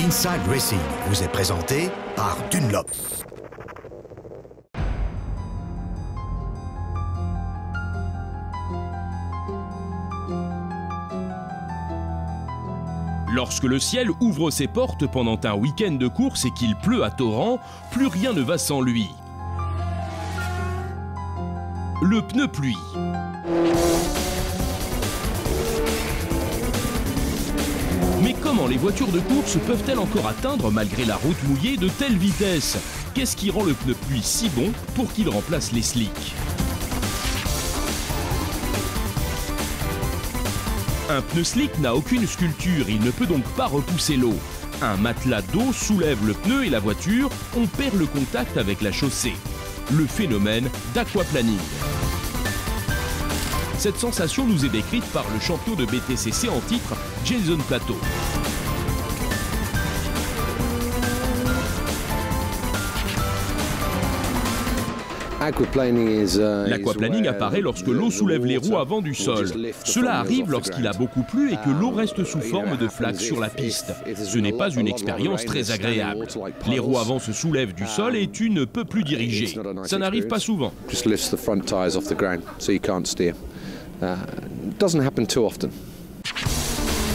Inside Racing vous est présenté par Dunlop. Lorsque le ciel ouvre ses portes pendant un week-end de course et qu'il pleut à torrent, plus rien ne va sans lui. Le pneu pluie. Mais comment les voitures de course peuvent-elles encore atteindre, malgré la route mouillée, de telles vitesses? Qu'est-ce qui rend le pneu pluie si bon pour qu'il remplace les slicks? Un pneu slick n'a aucune sculpture, il ne peut donc pas repousser l'eau. Un matelas d'eau soulève le pneu et la voiture, on perd le contact avec la chaussée. Le phénomène d'aquaplaning. Cette sensation nous est décrite par le champion de BTCC en titre, Jason Plato. L'aquaplaning apparaît lorsque l'eau soulève les roues avant du sol. Cela arrive lorsqu'il a beaucoup plu et que l'eau reste sous forme de flaques sur la piste. Ce n'est pas une expérience très agréable. Les roues avant se soulèvent du sol et tu ne peux plus diriger. Ça n'arrive pas souvent.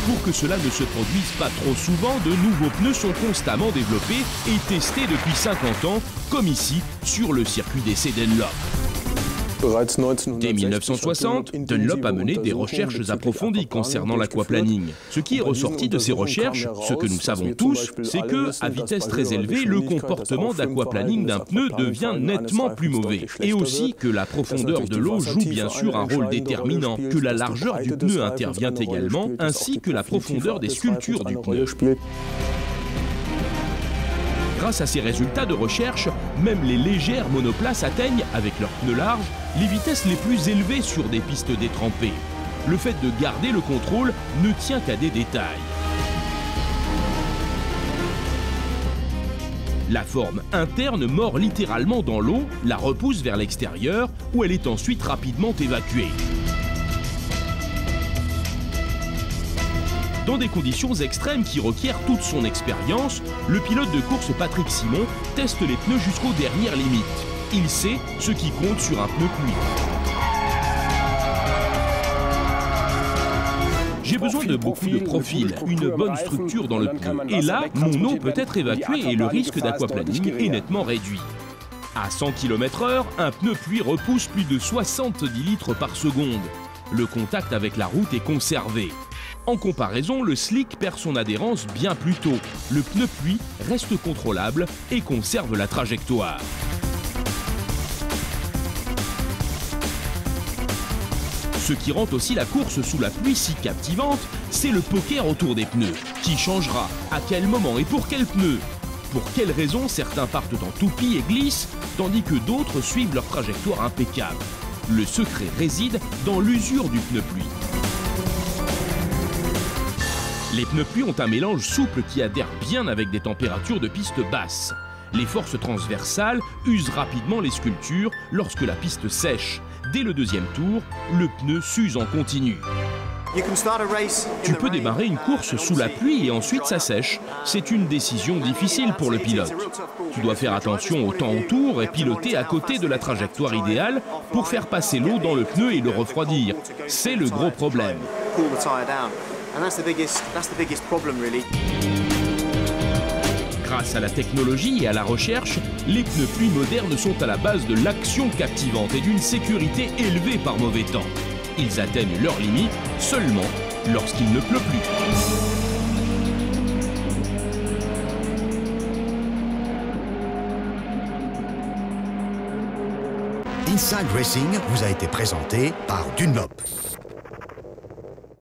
Pour que cela ne se produise pas trop souvent, de nouveaux pneus sont constamment développés et testés depuis 50 ans, comme ici, sur le circuit d'essai Dunlop. Dès 1960, Dunlop a mené des recherches approfondies concernant l'aquaplaning. Ce qui est ressorti de ces recherches, ce que nous savons tous, c'est que, à vitesse très élevée, le comportement d'aquaplaning d'un pneu devient nettement plus mauvais. Et aussi que la profondeur de l'eau joue bien sûr un rôle déterminant, que la largeur du pneu intervient également, ainsi que la profondeur des sculptures du pneu. Grâce à ces résultats de recherche, même les légères monoplaces atteignent, avec leurs pneus larges, les vitesses les plus élevées sur des pistes détrempées. Le fait de garder le contrôle ne tient qu'à des détails. La forme interne mord littéralement dans l'eau, la repousse vers l'extérieur, où elle est ensuite rapidement évacuée. Dans des conditions extrêmes qui requièrent toute son expérience, le pilote de course Patrick Simon teste les pneus jusqu'aux dernières limites. Il sait ce qui compte sur un pneu pluie. J'ai besoin de beaucoup de profil, une bonne structure dans le pneu. Et là, mon eau peut être évacuée et le risque d'aquaplaning est nettement réduit. À 100 km/h, un pneu pluie repousse plus de 70 litres par seconde. Le contact avec la route est conservé. En comparaison, le slick perd son adhérence bien plus tôt. Le pneu pluie reste contrôlable et conserve la trajectoire. Ce qui rend aussi la course sous la pluie si captivante, c'est le poker autour des pneus. Qui changera? À quel moment et pour quels pneus? Pour quelles raisons certains partent en toupie et glissent, tandis que d'autres suivent leur trajectoire impeccable? Le secret réside dans l'usure du pneu pluie. Les pneus pluie ont un mélange souple qui adhère bien avec des températures de piste basses. Les forces transversales usent rapidement les sculptures lorsque la piste sèche. Dès le deuxième tour, le pneu s'use en continu. Tu peux démarrer une course sous la pluie et ensuite ça sèche. C'est une décision difficile pour le pilote. Tu dois faire attention au temps autour et piloter à côté de la trajectoire idéale pour faire passer l'eau dans le pneu et le refroidir. C'est le gros problème. Grâce à la technologie et à la recherche, les pneus pluie modernes sont à la base de l'action captivante et d'une sécurité élevée par mauvais temps. Ils atteignent leurs limites seulement lorsqu'il ne pleut plus. Inside Racing vous a été présenté par Dunlop.